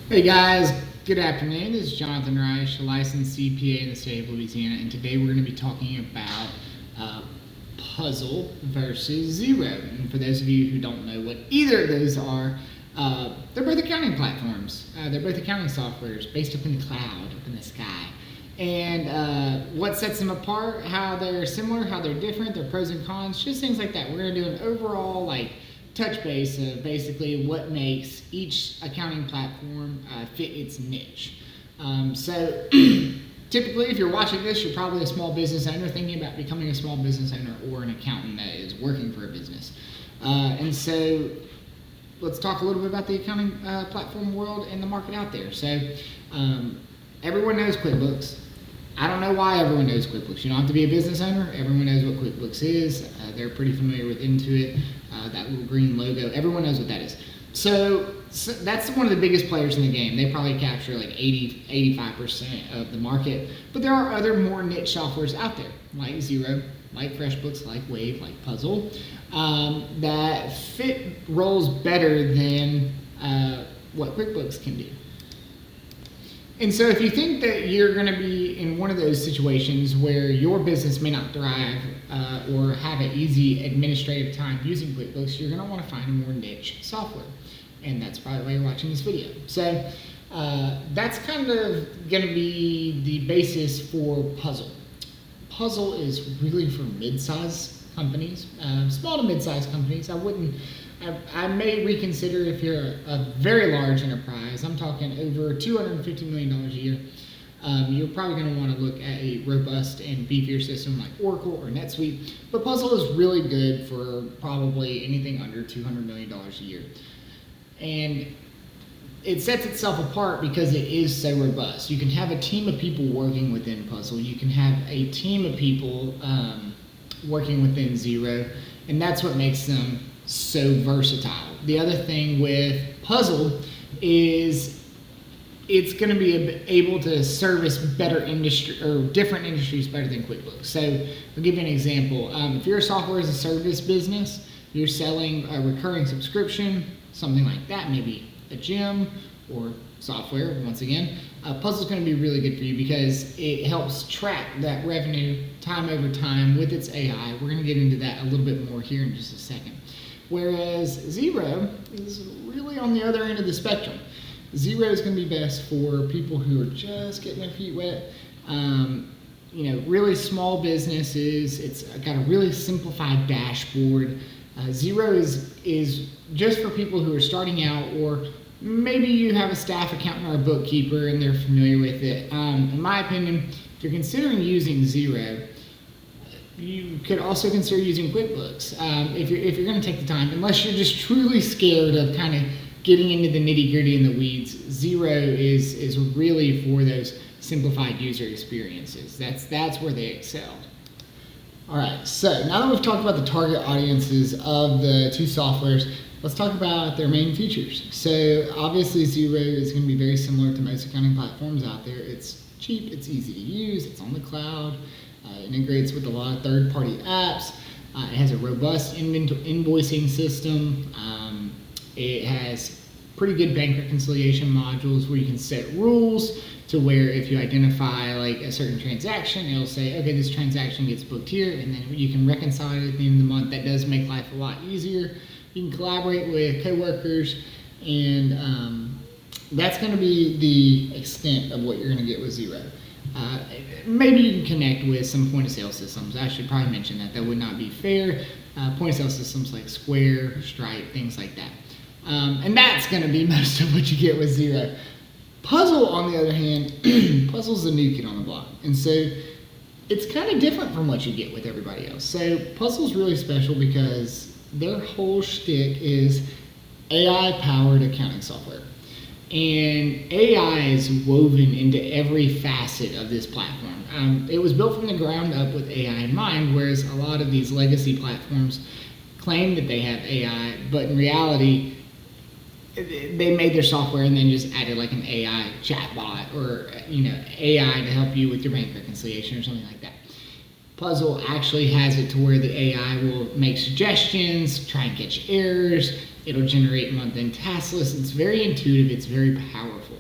Hey guys, good afternoon. This is Jonathan Reich, a licensed CPA in the state of Louisiana, and today we're going to be talking about Puzzle versus Xero. And for those of you who don't know what either of those are, they're both accounting platforms. They're both accounting softwares based up in the cloud, up in the sky. And what sets them apart, how they're similar, how they're different, their pros and cons, just things like that. We're going to do an overall touch base of basically what makes each accounting platform fit its niche. So typically, if you're watching this, you're probably a small business owner thinking about becoming a small business owner or an accountant that is working for a business. And so let's talk a little bit about the accounting platform world and the market out there. So everyone knows QuickBooks. I don't know why everyone knows QuickBooks. You don't have to be a business owner. Everyone knows what QuickBooks is. They're pretty familiar with Intuit, that little green logo. Everyone knows what that is. So that's one of the biggest players in the game. They probably capture like 85% of the market. But there are other more niche softwares out there, like Xero, like FreshBooks, like Wave, like Puzzle, that fit roles better than what QuickBooks can do. And so if you think that you're going to be in one of those situations where your business may not thrive or have an easy administrative time using QuickBooks, you're going to want to find a more niche software. And that's probably why you're watching this video. So that's kind of going to be the basis for Puzzle. Puzzle is really for mid-sized companies, small to mid-sized companies. I may reconsider if you're a very large enterprise. I'm talking over $250 million a year. You're probably going to want to look at a robust and beefier system like Oracle or NetSuite. But Puzzle is really good for probably anything under $200 million a year. And it sets itself apart because it is so robust. You can have a team of people working within Puzzle. You can have a team of people working within Xero. And that's what makes them so versatile. The other thing with Puzzle is it's going to be able to service better industry or different industries better than QuickBooks. So I'll give you an example. If you're a software as a service business, you're selling a recurring subscription, something like that, maybe a gym or software, once again, Puzzle is going to be really good for you because it helps track that revenue time over time with its AI. We're going to get into that a little bit more here in just a second. Whereas Xero is really on the other end of the spectrum. Xero is going to be best for people who are just getting their feet wet. Really small businesses. It's got a really simplified dashboard. Xero is just for people who are starting out, or maybe you have a staff accountant or a bookkeeper and they're familiar with it. In my opinion, if you're considering using Xero, you could also consider using QuickBooks if you're going to take the time, unless you're just truly scared of kind of getting into the nitty-gritty and the weeds. Xero is really for those simplified user experiences. That's where they excel. All right, so now that we've talked about the target audiences of the two softwares, let's talk about their main features. So obviously Xero is going to be very similar to most accounting platforms out there. It's cheap, it's easy to use, it's on the cloud. It integrates with a lot of third-party apps. It has a robust invoicing system. It has pretty good bank reconciliation modules where you can set rules to where if you identify like a certain transaction, it'll say, okay, this transaction gets booked here, and then you can reconcile it at the end of the month. That does make life a lot easier. You can collaborate with coworkers, and that's going to be the extent of what you're going to get with Xero. Maybe you can connect with some point-of-sale systems. I should probably mention that. That would not be fair. Point-of-sale systems like Square, Stripe, things like that. And that's going to be most of what you get with Xero. Puzzle, on the other hand, Puzzle's the new kid on the block. And so it's kind of different from what you get with everybody else. So Puzzle's really special because their whole shtick is AI-powered accounting software. And AI is woven into every facet of this platform. It was built from the ground up with AI in mind, whereas a lot of these legacy platforms claim that they have AI, but in reality, they made their software and then just added like an AI chatbot or AI to help you with your bank reconciliation or something like that. Puzzle actually has it to where the AI will make suggestions, try and catch errors, It'll generate month-end task lists. It's very intuitive. It's very powerful.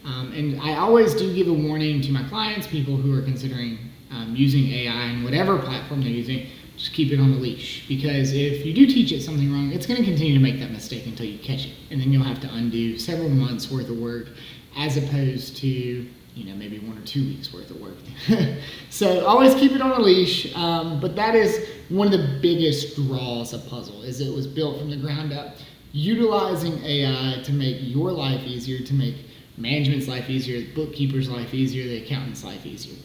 And I always do give a warning to my clients, people who are considering using AI in whatever platform they're using, just keep it on a leash. Because if you do teach it something wrong, it's going to continue to make that mistake until you catch it. And then you'll have to undo several months worth of work as opposed to maybe 1 or 2 weeks worth of work. So always keep it on a leash. But that is one of the biggest draws of Puzzle, is it was built from the ground up, utilizing AI to make your life easier, to make management's life easier, the bookkeeper's life easier, the accountant's life easier.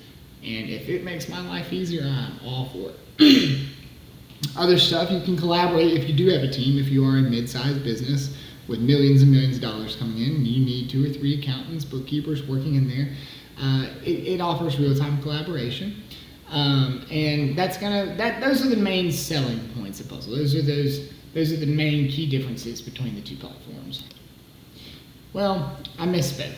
And if it makes my life easier, I'm all for it. Other stuff, you can collaborate if you do have a team. If you are a mid-sized business with millions and millions of dollars coming in, you need 2 or 3 accountants, bookkeepers working in there. It offers real-time collaboration, and those are the main selling points of Puzzle. Those are the main key differences between the 2 platforms. Well, I misspoke.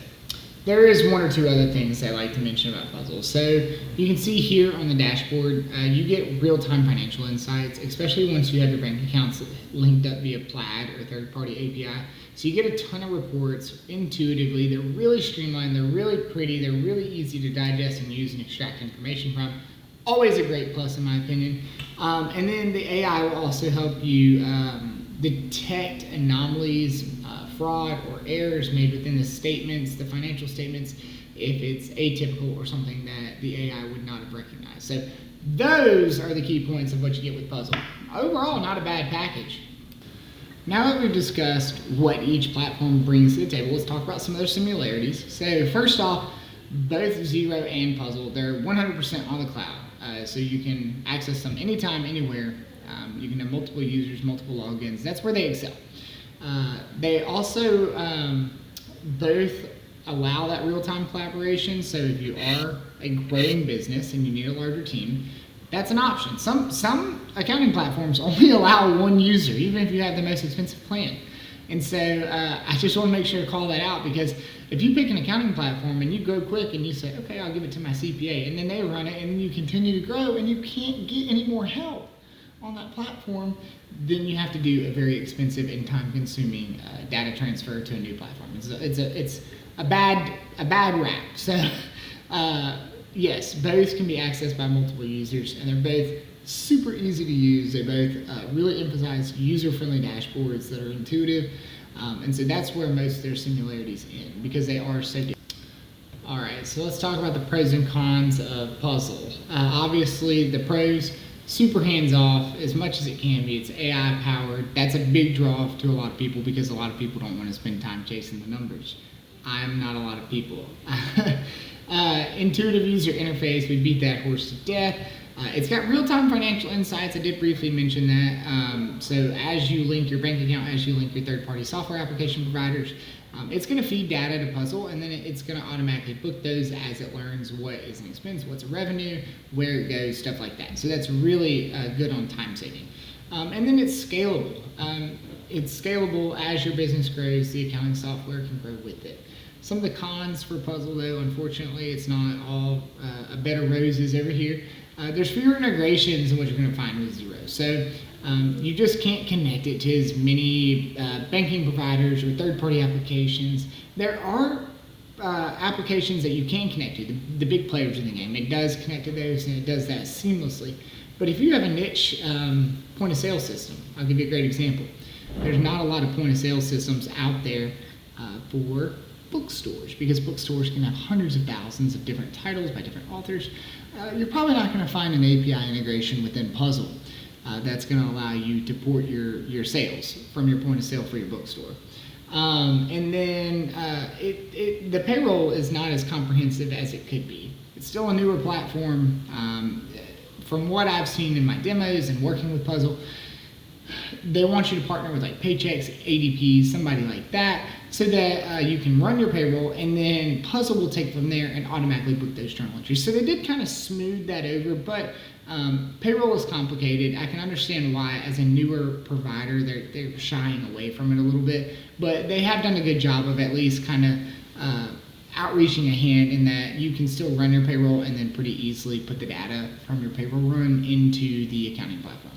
There is 1 or 2 other things I like to mention about Puzzle. So you can see here on the dashboard, you get real-time financial insights, especially once you have your bank accounts linked up via Plaid or third-party API. So you get a ton of reports intuitively. They're really streamlined. They're really pretty. They're really easy to digest and use and extract information from. Always a great plus, in my opinion. And then the AI will also help you detect anomalies, fraud or errors made within the statements, the financial statements, if it's atypical or something that the AI would not have recognized. So those are the key points of what you get with Puzzle. Overall, not a bad package. Now that we've discussed what each platform brings to the table, let's talk about some of their similarities. So first off, both Xero and Puzzle, they're 100% on the cloud. So you can access them anytime, anywhere. You can have multiple users, multiple logins. That's where they excel. They also both allow that real-time collaboration. So if you are a growing business and you need a larger team, that's an option. Some accounting platforms only allow 1 user, even if you have the most expensive plan. And so I just want to make sure to call that out, because if you pick an accounting platform and you go quick and you say, okay, I'll give it to my CPA, and then they run it and you continue to grow and you can't get any more help on that platform, then you have to do a very expensive and time-consuming data transfer to a new platform. It's a bad rap. So yes, both can be accessed by multiple users, and they're both super easy to use. They both really emphasize user-friendly dashboards that are intuitive, and so that's where most of their similarities end, because they are so different. All right, so let's talk about the pros and cons of Puzzle. Obviously, the pros, super hands-off as much as it can be. It's AI-powered. That's a big draw to a lot of people, because a lot of people don't want to spend time chasing the numbers. I'm not a lot of people. Intuitive user interface, we beat that horse to death. It's got real-time financial insights. I did briefly mention that. So as you link your bank account, as you link your third-party software application providers, it's going to feed data to Puzzle, and then it's going to automatically book those as it learns what is an expense, what's a revenue, where it goes, stuff like that. So that's really good on time saving. And then it's scalable. It's scalable as your business grows. The accounting software can grow with it. Some of the cons for Puzzle, though, unfortunately, it's not all a bed of roses over here. There's fewer integrations than what you're going to find with Xero. So you just can't connect it to as many banking providers or third-party applications. There are applications that you can connect to, the big players in the game. It does connect to those, and it does that seamlessly. But if you have a niche point-of-sale system, I'll give you a great example. There's not a lot of point-of-sale systems out there for bookstores, because bookstores can have hundreds of thousands of different titles by different authors. You're probably not going to find an API integration within Puzzle that's going to allow you to port your sales from your point of sale for your bookstore. And then the payroll is not as comprehensive as it could be. It's still a newer platform. From what I've seen in my demos and working with Puzzle, they want you to partner with like Paychex, ADP, somebody like that, so that you can run your payroll, and then Puzzle will take from there and automatically book those journal entries. So they did kind of smooth that over, but payroll is complicated. I can understand why, as a newer provider, they're shying away from it a little bit, but they have done a good job of at least kind of outreaching a hand in that you can still run your payroll and then pretty easily put the data from your payroll run into the accounting platform.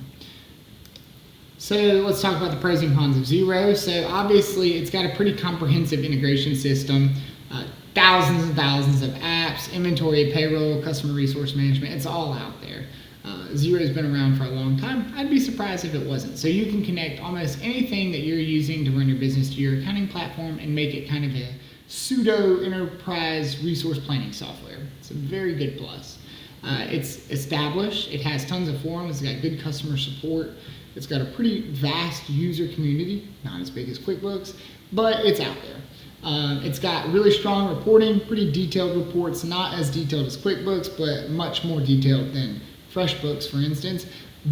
So let's talk about the pros and cons of Xero. So obviously it's got a pretty comprehensive integration system, thousands and thousands of apps, inventory, payroll, customer resource management, it's all out there. Xero's been around for a long time. I'd be surprised if it wasn't. So you can connect almost anything that you're using to run your business to your accounting platform and make it kind of a pseudo enterprise resource planning software. It's a very good plus. It's established. It has tons of forums. It's got good customer support. It's got a pretty vast user community, not as big as QuickBooks, but it's out there. It's got really strong reporting, pretty detailed reports, not as detailed as QuickBooks, but much more detailed than FreshBooks, for instance.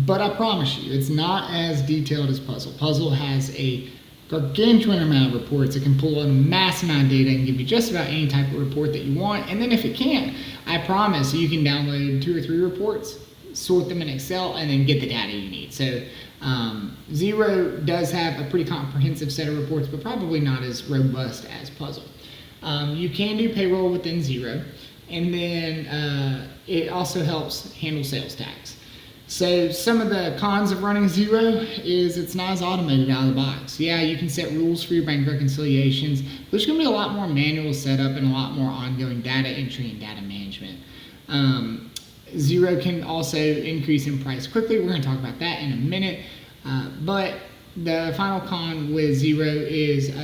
But I promise you, it's not as detailed as Puzzle. Puzzle has a gargantuan amount of reports. It can pull out a massive amount of data and give you just about any type of report that you want. And then if it can't, I promise you can download 2 or 3 reports, sort them in Excel, and then get the data you need. So Xero does have a pretty comprehensive set of reports, but probably not as robust as Puzzle. You can do payroll within Xero, and then it also helps handle sales tax. So some of the cons of running Xero is it's not as automated out of the box. Yeah, you can set rules for your bank reconciliations. There's going to be a lot more manual setup and a lot more ongoing data entry and data management. Xero can also increase in price quickly. We're going to talk about that in a minute. But the final con with Xero is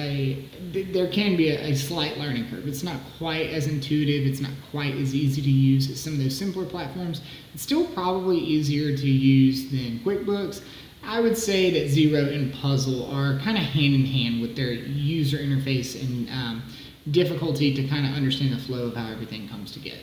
there can be a slight learning curve. It's not quite as intuitive. It's not quite as easy to use as some of those simpler platforms. It's still probably easier to use than QuickBooks. I would say that Xero and Puzzle are kind of hand in hand with their user interface and difficulty to kind of understand the flow of how everything comes together.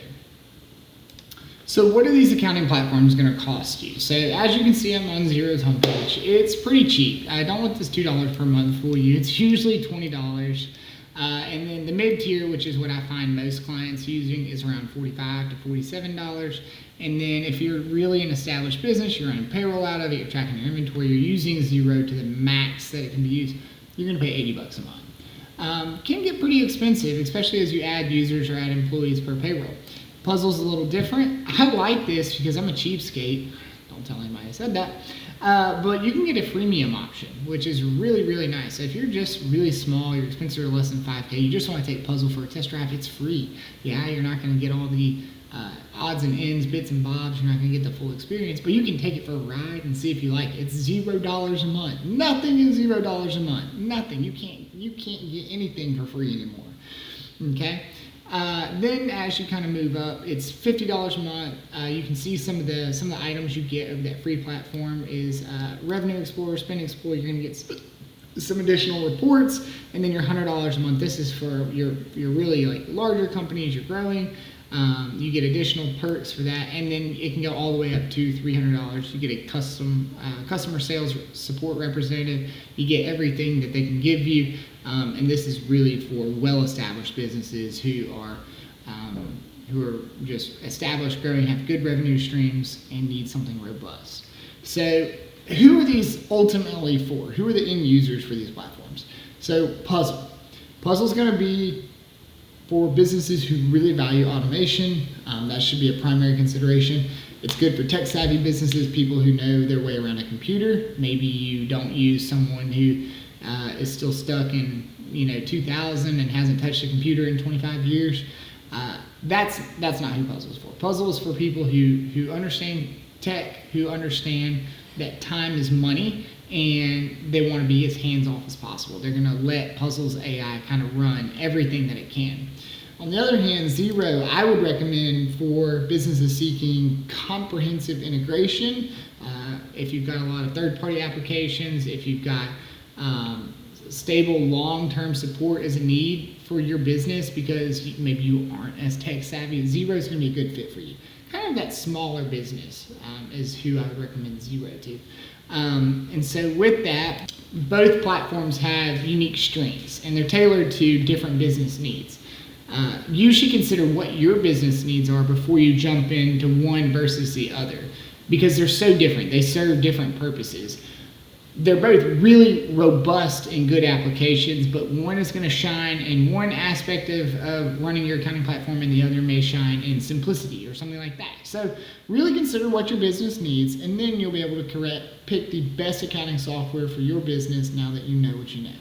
So what are these accounting platforms going to cost you? So as you can see, I'm on Xero's homepage. It's pretty cheap. Don't let this $2 per month fool you. It's usually $20. And then the mid-tier, which is what I find most clients using, is around $45 to $47. And then if you're really an established business, you're running payroll out of it, you're tracking your inventory, you're using Xero to the max that it can be used, you're going to pay $80 a month. Can get pretty expensive, especially as you add users or add employees per payroll. Puzzle's a little different. I like this because I'm a cheapskate. Don't tell anybody I said that. But you can get a freemium option, which is really, really nice. So if you're just really small, your expenses are less than $5K, you just want to take Puzzle for a test drive, it's free. Yeah, you're not going to get all the odds and ends, bits and bobs. You're not going to get the full experience, but you can take it for a ride and see if you like it. It's $0 a month. Nothing is $0 a month. Nothing. You can't get anything for free anymore. Okay. Then as you kind of move up, it's $50 a month. You can see some of the items you get of that free platform is Revenue Explorer, Spend Explorer. You're going to get some additional reports, and then your $100 a month. This is for your really like larger companies. You're growing. You get additional perks for that, and then it can go all the way up to $300. You get a customer sales support representative. You get everything that they can give you, and this is really for well-established businesses who are just established, growing, have good revenue streams, and need something robust. So, who are these ultimately for? Who are the end users for these platforms? So, Puzzle. Puzzle's going to be for businesses who really value automation. That should be a primary consideration. It's good for tech-savvy businesses, people who know their way around a computer. Maybe you don't use someone who is still stuck in 2000 and hasn't touched a computer in 25 years. That's not who Puzzle is for. Puzzle is for people who understand tech, who understand that time is money, and they want to be as hands-off as possible. They're going to let Puzzle's AI kind of run everything that it can. On the other hand, Xero, I would recommend for businesses seeking comprehensive integration. If you've got a lot of third-party applications, if you've got stable long-term support as a need for your business because maybe you aren't as tech-savvy, Xero is going to be a good fit for you. Kind of that smaller business is who I would recommend Xero to. And so with that, both platforms have unique strengths and they're tailored to different business needs. You should consider what your business needs are before you jump into one versus the other because they're so different. They serve different purposes. they're both really robust and good applications, but one is going to shine in one aspect of running your accounting platform and the other may shine in simplicity or something like that. So really consider what your business needs, and then you'll be able to pick the best accounting software for your business now that you know what you know.